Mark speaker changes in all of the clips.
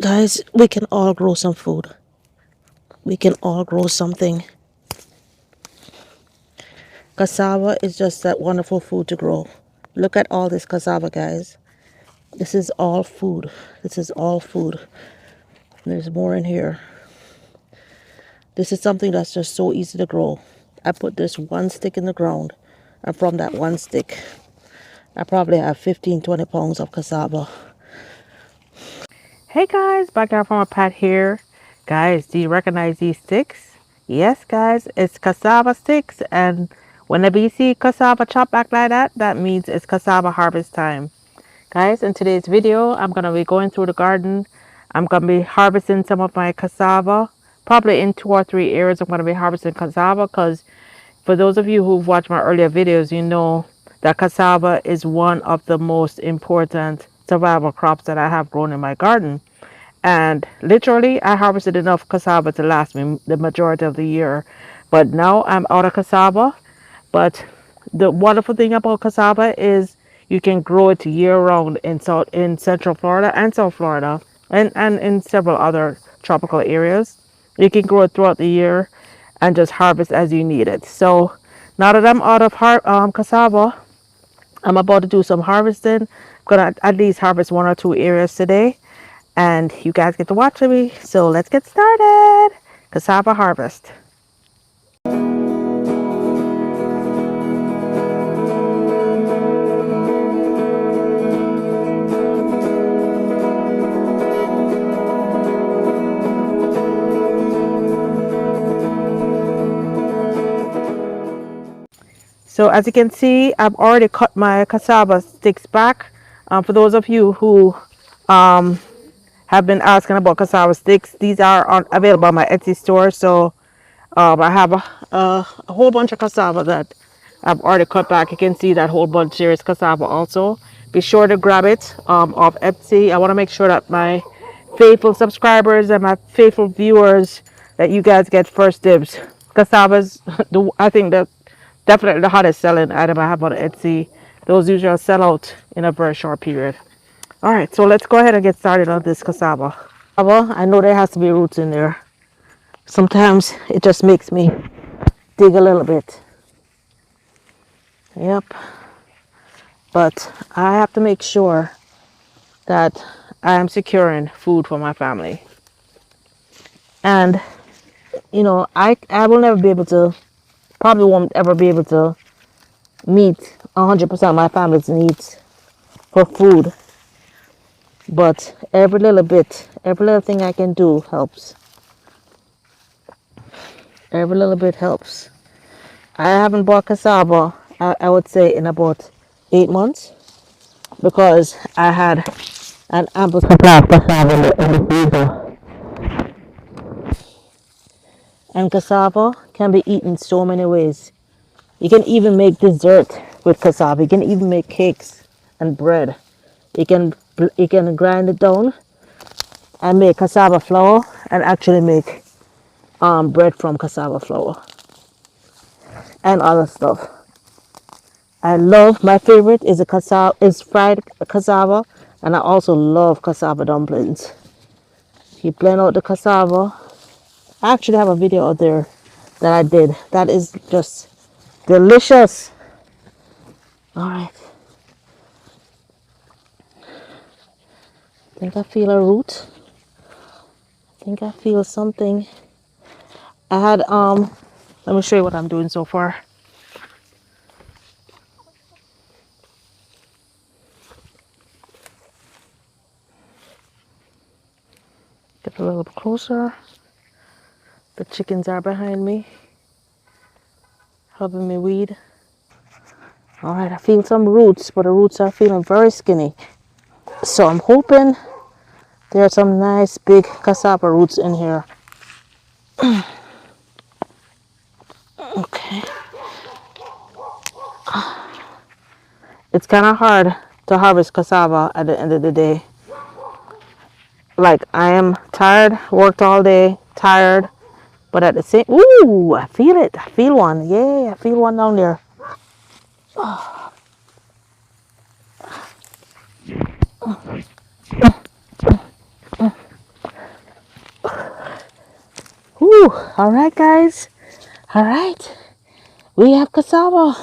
Speaker 1: Guys, we can all grow some food. We can all grow something. Cassava is just that wonderful food to grow. Look at all this cassava, guys. This is all food. This is all food. There's more in here. This is something that's just so easy to grow. I put this one stick in the ground, and from that one stick, I probably have 15-20 pounds of cassava. Hey guys, back out from a pat here. Guys, do you recognize these sticks? Yes, guys, it's cassava sticks, and whenever you see cassava chopped back like that, that means it's cassava harvest time. Guys, in today's video, I'm going to be going through the garden. I'm going to be harvesting some of my cassava. Probably in 2 or 3 areas, I'm going to be harvesting cassava because for those of you who've watched my earlier videos, you know that cassava is one of the most important survival crops that I have grown in my garden. And literally, I harvested enough cassava to last me the majority of the year. But now I'm out of cassava. But the wonderful thing about cassava is you can grow it year round in Central Florida and South Florida and in several other tropical areas. You can grow it throughout the year and just harvest as you need it. So now that I'm out of cassava, I'm about to do some harvesting. I'm gonna at least harvest 1 or 2 areas today, and you guys get to watch me. So let's get started. Cassava harvest. So as you can see, I've already cut my cassava sticks back. For those of you who um, have been asking about cassava sticks, these are available on my Etsy store. So I have a whole bunch of cassava that I've already cut back. You can see that whole bunch here is cassava also. Be sure to grab it off Etsy. I want to make sure that my faithful subscribers and my faithful viewers, that you guys get first dibs. Cassava's, I think that definitely the hottest selling item I have on Etsy. Those usually sell out in a very short period. All right, so let's go ahead and get started on this cassava. I know there has to be roots in there. Sometimes it just makes me dig a little bit. Yep. But I have to make sure that I am securing food for my family. And, you know, I will never be able to, probably won't ever be able to meet 100% of my family's needs for food. But every little bit, every little thing I can do helps. Every little bit helps. I haven't bought cassava, I would say, in about 8 months, because I had an ample supply of cassava in the freezer. And cassava can be eaten so many ways. You can even make dessert with cassava. You can even make cakes and bread. You can grind it down and make cassava flour and actually make bread from cassava flour and other stuff. I love, my favorite is fried cassava, and I also love cassava dumplings. You blend out the cassava. I actually have a video out there that I did. That is just delicious. All right. I think I feel a root. I think I feel something. I had let me show you what I'm doing so far. Get a little bit closer. The chickens are behind me, helping me weed. All right, I feel some roots, but the roots are feeling very skinny. So I'm hoping there are some nice big cassava roots in here. Okay. It's kind of hard to harvest cassava at the end of the day. Like, I am tired, worked all day, tired, but at the same, ooh, I feel it. I feel one. Yeah, I feel one down there. Whew. All right, guys. All right. We have cassava.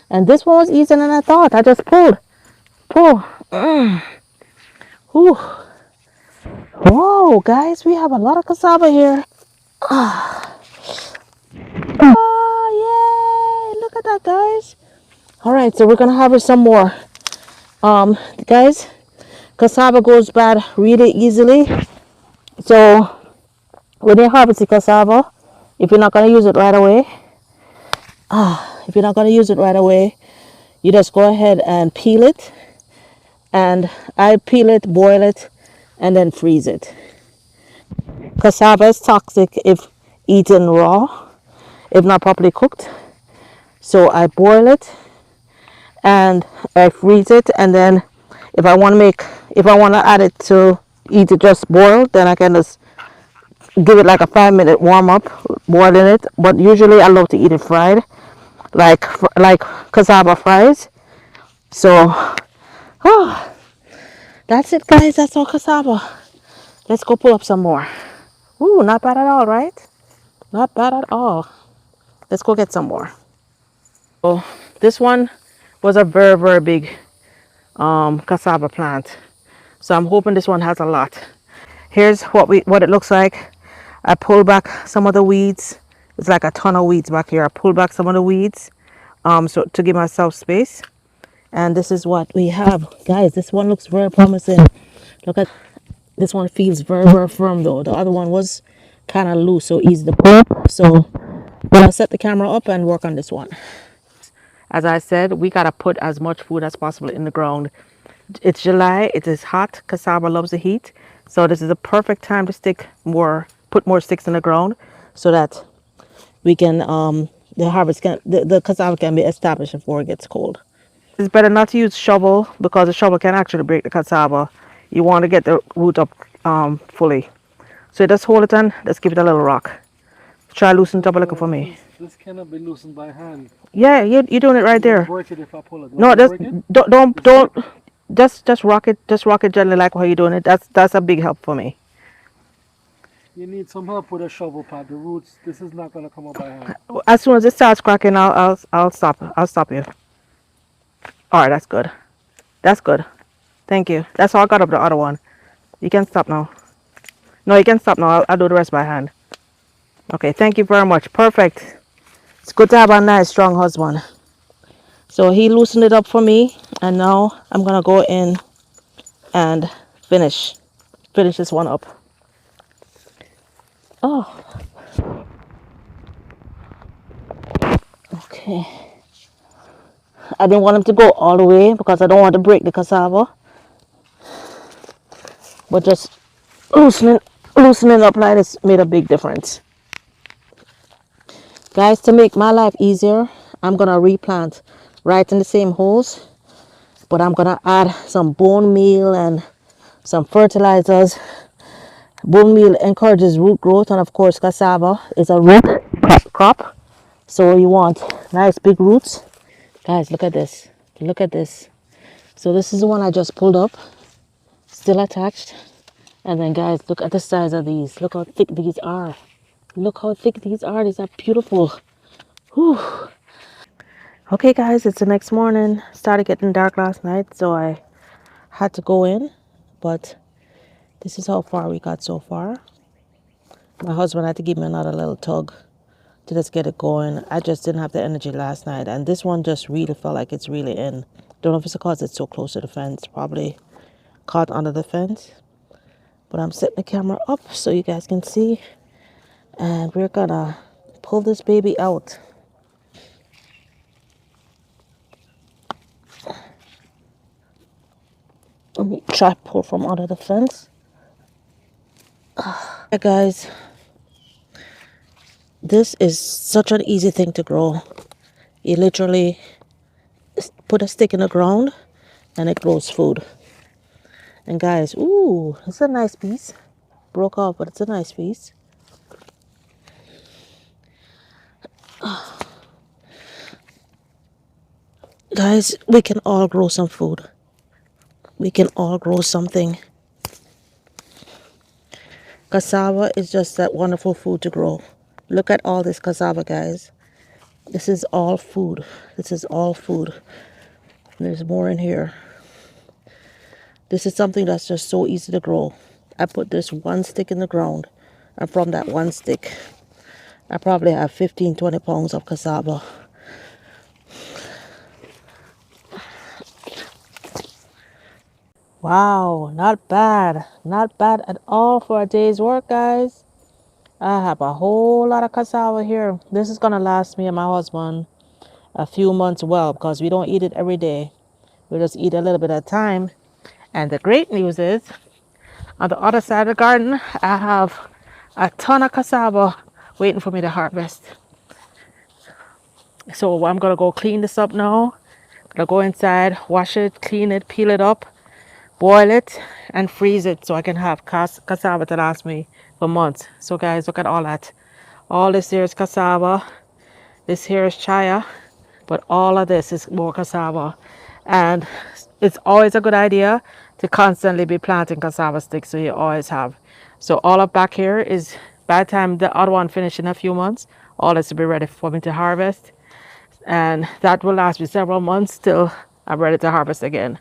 Speaker 1: And this one was easier than I thought. I just pulled. Pull. Whew. Whoa, guys. We have a lot of cassava here. Oh, yay. Look at that, guys. All right, so we're going to harvest some more. Guys, cassava goes bad really easily. So when you harvest the cassava, if you're not going to use it right away, you just go ahead and peel it. And I peel it, boil it, and then freeze it. Cassava is toxic if eaten raw, if not properly cooked. So I boil it and I freeze it, and then if I want to add it to eat it just boiled, then I can just give it like a 5 minute warm up, boiling it. But usually I love to eat it fried, like cassava fries. So, oh, that's it, guys. That's all cassava. Let's go pull up some more. Ooh, not bad at all, right? Not bad at all. Let's go get some more. So this one was a very, very big cassava plant. So I'm hoping this one has a lot. Here's what it looks like. I pulled back some of the weeds. It's like a ton of weeds back here. I pulled back some of the weeds so to give myself space. And this is what we have. Guys, this one looks very promising. Look at this one, feels very, very firm though. The other one was kind of loose, so easy to pull up. So I'll set the camera up and work on this one. As I said, we gotta put as much food as possible in the ground. It's July, it is hot, cassava loves the heat. So this is a perfect time to put more sticks in the ground so that we can, the cassava can be established before it gets cold. It's better not to use shovel because the shovel can actually break the cassava. You want to get the root up fully. So just hold it and just give it a little rock. Try loosen it up a little for me.
Speaker 2: This cannot be loosened by hand.
Speaker 1: Yeah, you're doing it right there.
Speaker 2: Break it if I pull it.
Speaker 1: No, just don't just rock it. Just rock it gently like how you're doing it. That's a big help for me.
Speaker 2: You need some help with a shovel pad. The roots. This is not gonna come up by hand.
Speaker 1: As soon as it starts cracking, I'll stop. I'll stop you. All right, that's good. That's good. Thank you. That's all I got up the other one. You can stop now. No, you can stop now. I'll do the rest by hand. Okay, thank you very much. Perfect. It's good to have a nice, strong husband. So he loosened it up for me, and now I'm gonna go in and finish this one up. Oh, okay. I didn't want him to go all the way because I don't want to break the cassava, but just loosening up like this made a big difference. Guys, to make my life easier, I'm gonna replant right in the same holes, but I'm gonna add some bone meal and some fertilizers. Bone meal encourages root growth, and of course cassava is a root crop, so you want nice big roots. Guys, look at this. Look at this. So this is the one I just pulled up, still attached. And then guys, look at the size of these. Look how thick these are. Look how thick these are. These are beautiful. Whew. Okay guys, it's the next morning. Started getting dark last night, so I had to go in, but this is how far we got so far. My husband had to give me another little tug to just get it going. I just didn't have the energy last night, and this one just really felt like it's really in. Don't know if it's because it's so close to the fence, probably caught under the fence. But I'm setting the camera up so you guys can see, and we're gonna pull this baby out. Let me try pull from under the fence. Yeah, guys, this is such an easy thing to grow. You literally put a stick in the ground and it grows food. And guys, ooh, it's a nice piece. Broke off, but it's a nice piece. Guys, we can all grow some food. We can all grow something. Cassava is just that wonderful food to grow. Look at all this cassava, guys. This is all food. This is all food. There's more in here. This is something that's just so easy to grow. I put this one stick in the ground, and from that one stick, I probably have 15-20 pounds of cassava. Wow, not bad. Not bad at all for a day's work, guys. I have a whole lot of cassava here. This is gonna last me and my husband a few months well because we don't eat it every day. We just eat a little bit at a time. And the great news is, on the other side of the garden, I have a ton of cassava waiting for me to harvest. So I'm gonna go clean this up now. Gonna go inside, wash it, clean it, peel it up, boil it, and freeze it so I can have cassava to last me for months. So guys, look at all that. All this here is cassava. This here is chaya, but all of this is more cassava. And it's always a good idea to constantly be planting cassava sticks so you always have. So all up back here is, by the time the other one finish in a few months, all this will be ready for me to harvest. And that will last me several months till I'm ready to harvest again.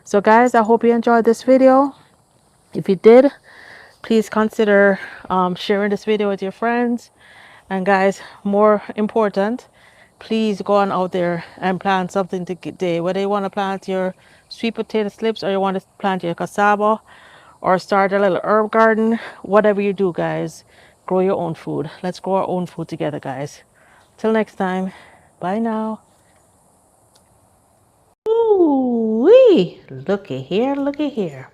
Speaker 1: So guys, I hope you enjoyed this video. If you did, please consider sharing this video with your friends. And guys, more important, please go on out there and plant something today. Whether you want to plant your sweet potato slips or you want to plant your cassava or start a little herb garden, whatever you do, guys, grow your own food. Let's grow our own food together, guys. Till next time, bye now. Ooh wee! Looky here, looky here.